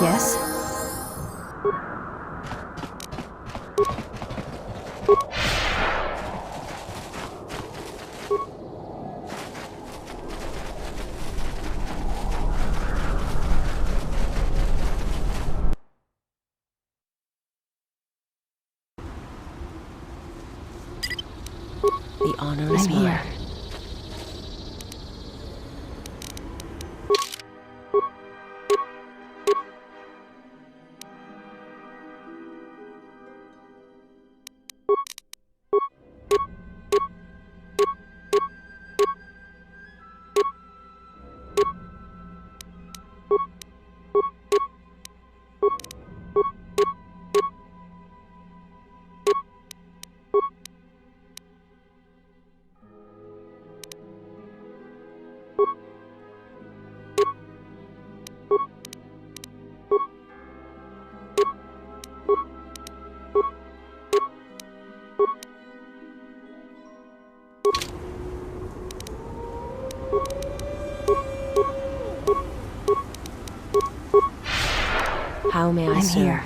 Yes? The honor is I'm mine. here. How may I I'm serve? here.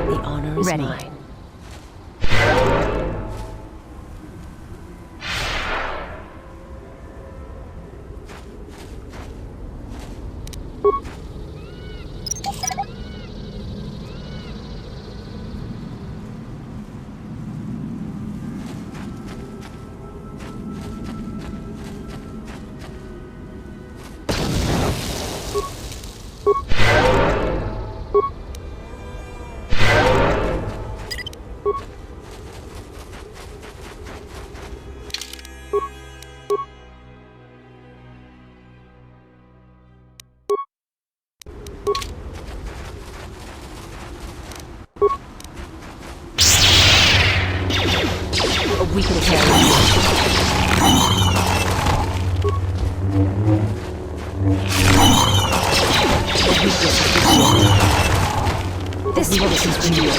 The honor is Ready. mine. A week of This is real.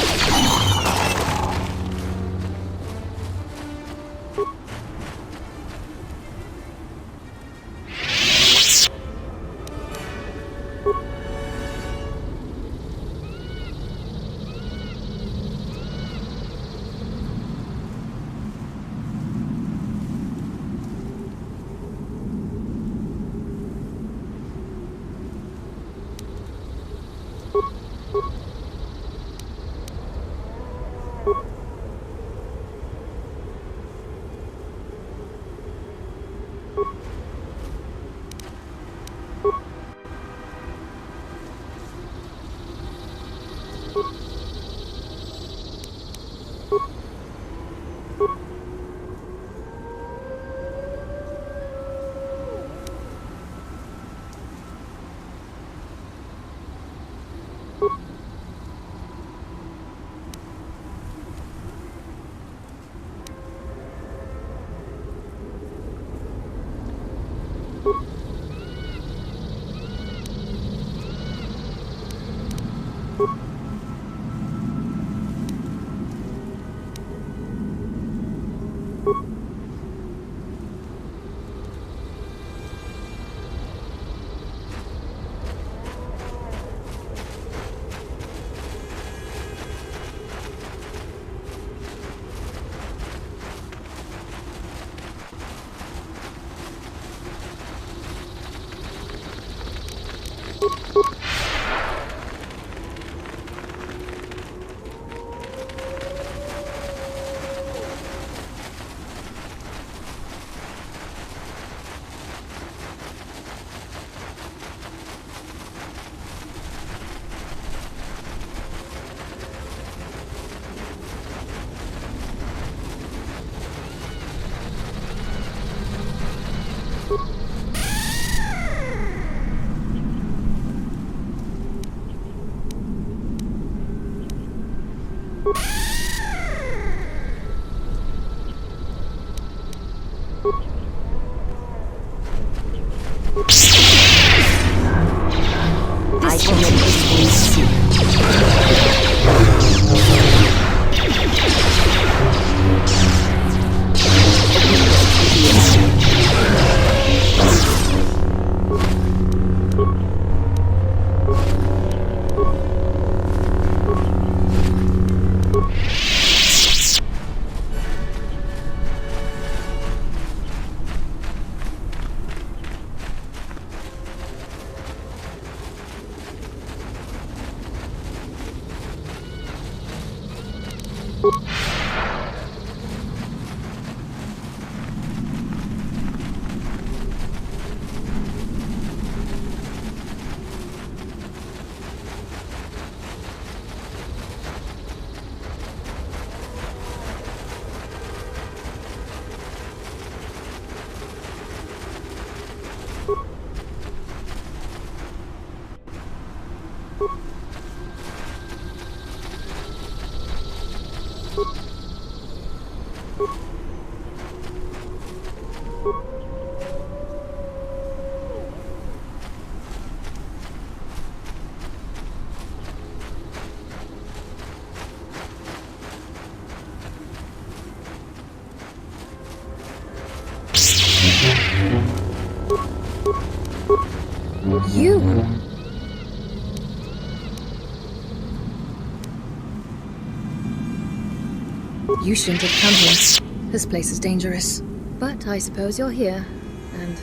You shouldn't have come here. This place is dangerous. But I suppose you're here, and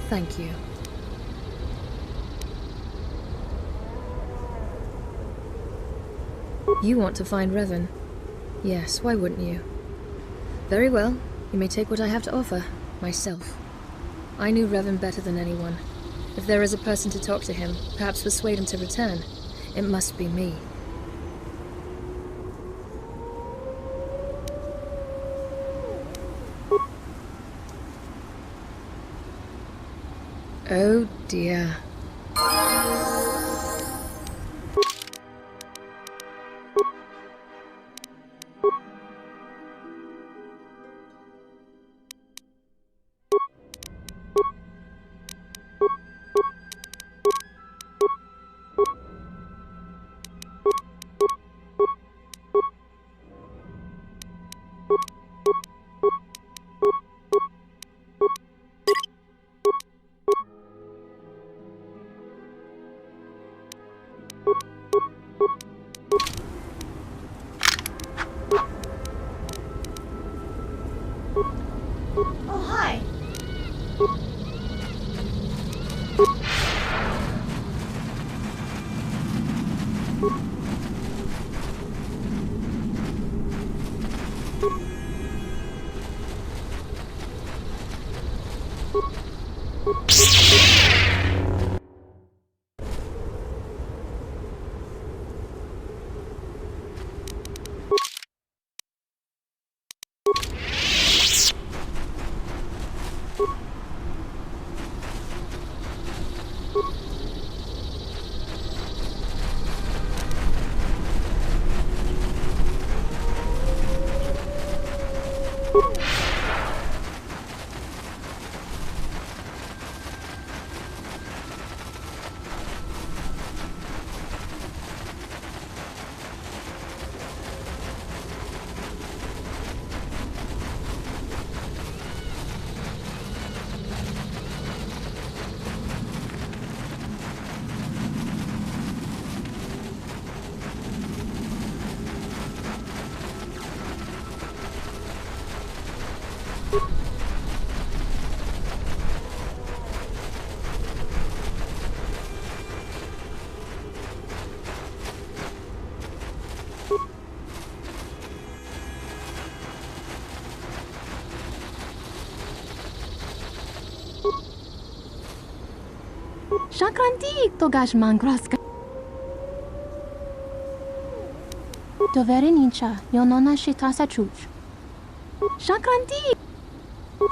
thank you. You want to find Revan? Yes, why wouldn't you? Very well, you may take what I have to offer, myself. I knew Revan better than anyone. If there is a person to talk to him, perhaps persuade him to return, it must be me. Oh dear. Oh, hi. Shakranti to gash mangraska. Doverinincha, yonona shitasa chuch. Shakranti!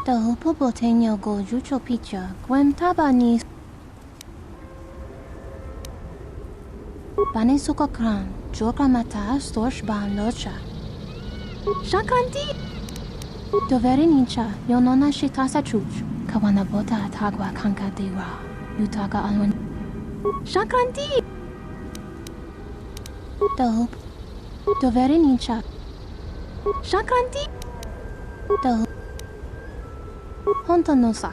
The hupo botenyo go jucho picha, gwem tabani. Bane suka kran, joka mata storch ban locha. Shakranti! Doverinincha, yonona shitasa chuch. Kawana bota atagwa kanka dewa. Yutaka alwan. Shakranti! The hope. Doverinincha. Shakranti! The hope. Honta no sa.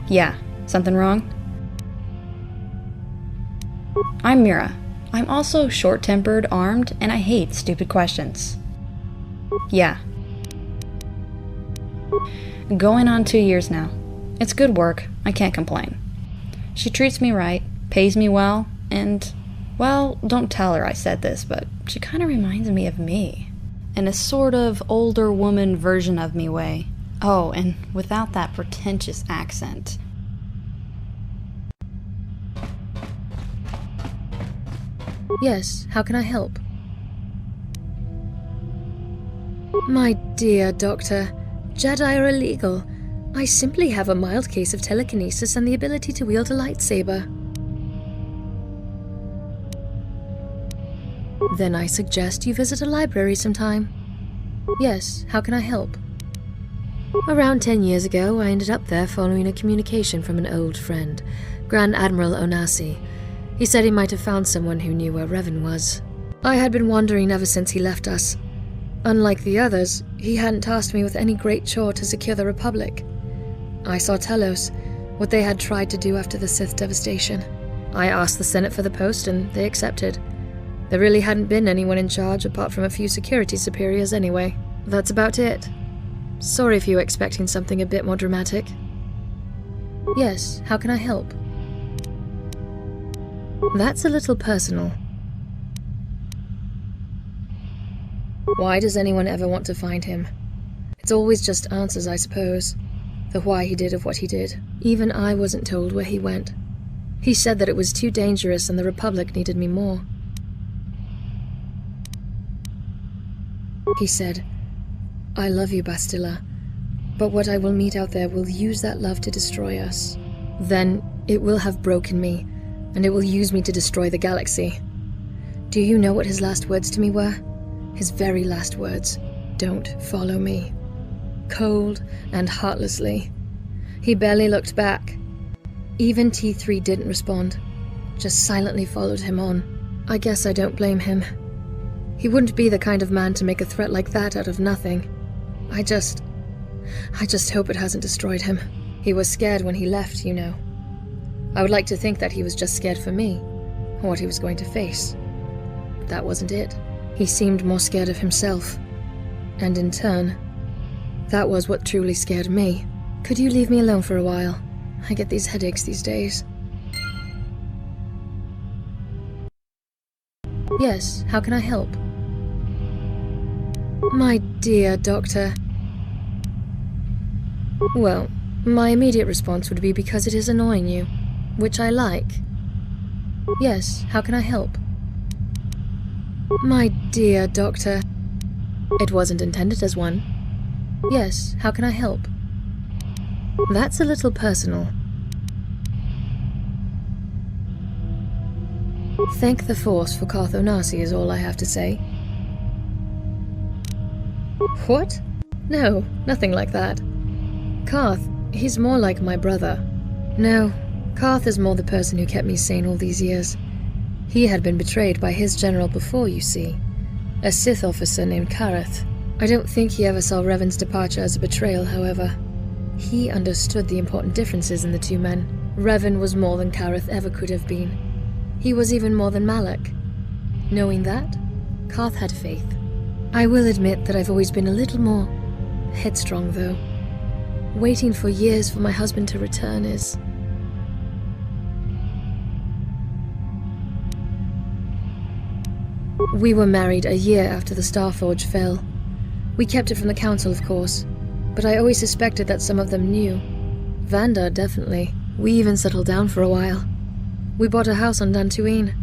Yeah, something wrong? I'm Mira. I'm also short-tempered, armed, and I hate stupid questions. Yeah. Going on 2 years now. It's good work, I can't complain. She treats me right, pays me well, and, well, don't tell her I said this, but she kind of reminds me of me. In a sort of older woman version of me way. Oh, and without that pretentious accent. Yes, how can I help? My dear Doctor, Jedi are illegal. I simply have a mild case of telekinesis and the ability to wield a lightsaber. Then I suggest you visit a library sometime. Yes, how can I help? Around 10 years ago, I ended up there following a communication from an old friend, Grand Admiral Onasi. He said he might have found someone who knew where Revan was. I had been wandering ever since he left us. Unlike the others, he hadn't tasked me with any great chore to secure the Republic. I saw Telos, what they had tried to do after the Sith devastation. I asked the Senate for the post and they accepted. There really hadn't been anyone in charge apart from a few security superiors anyway. That's about it. Sorry if you were expecting something a bit more dramatic. Yes, how can I help? That's a little personal. Why does anyone ever want to find him? It's always just answers, I suppose. The why he did of what he did. Even I wasn't told where he went. He said that it was too dangerous and the Republic needed me more. He said, I love you, Bastila, but what I will meet out there will use that love to destroy us. Then it will have broken me, and it will use me to destroy the galaxy. Do you know what his last words to me were? His very last words. Don't follow me. Cold and heartlessly. He barely looked back. Even T3 didn't respond, just silently followed him on. I guess I don't blame him. He wouldn't be the kind of man to make a threat like that out of nothing. I just hope it hasn't destroyed him. He was scared when he left, you know. I would like to think that he was just scared for me, or what he was going to face. But that wasn't it. He seemed more scared of himself. And in turn, that was what truly scared me. Could you leave me alone for a while? I get these headaches these days. Yes, how can I help? My dear Doctor. Well, my immediate response would be because it is annoying you, which I like. Yes, how can I help? My dear Doctor. It wasn't intended as one. Yes, how can I help? That's a little personal. Thank the Force for KotorHDTVChannel is all I have to say. What? No, nothing like that. Karth, he's more like my brother. No, Karth is more the person who kept me sane all these years. He had been betrayed by his general before, you see. A Sith officer named Kareth. I don't think he ever saw Revan's departure as a betrayal, however. He understood the important differences in the two men. Revan was more than Kareth ever could have been. He was even more than Malak. Knowing that, Karth had faith. I will admit that I've always been a little more headstrong, though. Waiting for years for my husband to return is... We were married a year after the Starforge fell. We kept it from the Council, of course, but I always suspected that some of them knew. Vanda, definitely. We even settled down for a while. We bought a house on Dantooine.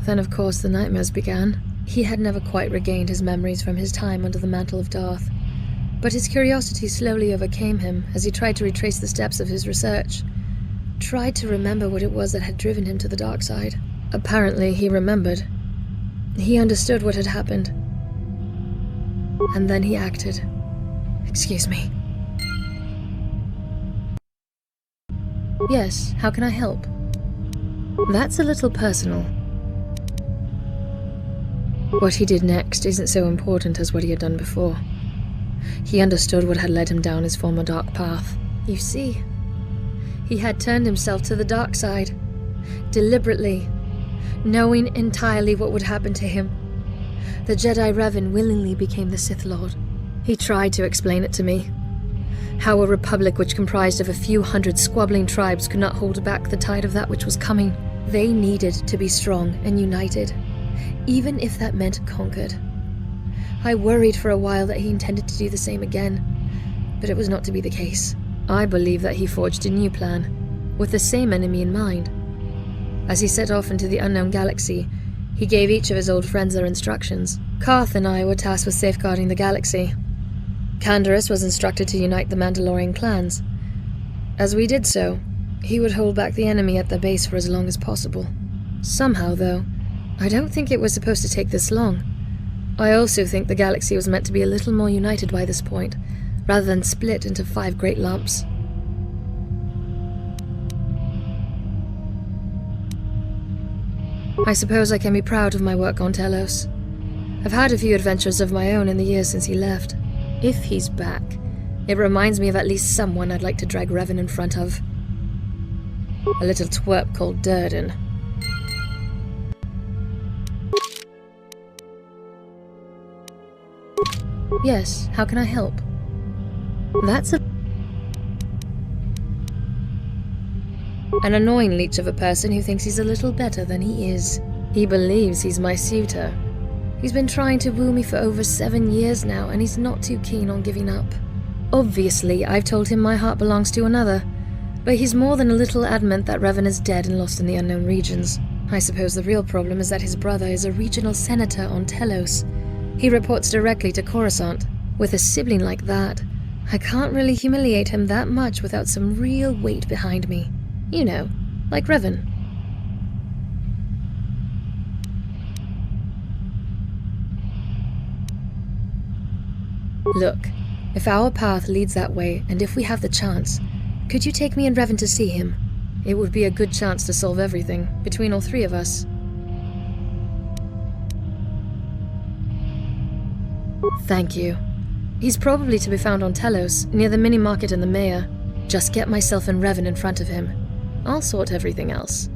Then, of course, the nightmares began. He had never quite regained his memories from his time under the mantle of Darth, but his curiosity slowly overcame him as he tried to retrace the steps of his research. Tried to remember what it was that had driven him to the dark side. Apparently, he remembered. He understood what had happened. And then he acted. Excuse me. Yes, how can I help? That's a little personal. What he did next isn't so important as what he had done before. He understood what had led him down his former dark path. You see, he had turned himself to the dark side, deliberately, knowing entirely what would happen to him. The Jedi Revan willingly became the Sith Lord. He tried to explain it to me. How a republic which comprised of a few hundred squabbling tribes could not hold back the tide of that which was coming. They needed to be strong and united, even if that meant conquered. I worried for a while that he intended to do the same again, but it was not to be the case. I believe that he forged a new plan, with the same enemy in mind. As he set off into the unknown galaxy, he gave each of his old friends their instructions. Karth and I were tasked with safeguarding the galaxy. Canderous was instructed to unite the Mandalorian clans. As we did so, he would hold back the enemy at the base for as long as possible. Somehow, though, I don't think it was supposed to take this long. I also think the galaxy was meant to be a little more united by this point, rather than split into 5 great lumps. I suppose I can be proud of my work on Telos. I've had a few adventures of my own in the years since he left. If he's back, it reminds me of at least someone I'd like to drag Revan in front of. A little twerp called Durden. Yes, how can I help? That's an annoying leech of a person who thinks he's a little better than he is. He believes he's my suitor. He's been trying to woo me for over 7 years now, and he's not too keen on giving up. Obviously, I've told him my heart belongs to another, but he's more than a little adamant that Revan is dead and lost in the unknown regions. I suppose the real problem is that his brother is a regional senator on Telos. He reports directly to Coruscant. With a sibling like that, I can't really humiliate him that much without some real weight behind me. You know, like Revan. Look, if our path leads that way, and if we have the chance, could you take me and Revan to see him? It would be a good chance to solve everything, between all 3 of us. Thank you. He's probably to be found on Telos, near the mini-market and the mayor. Just get myself and Revan in front of him. I'll sort everything else.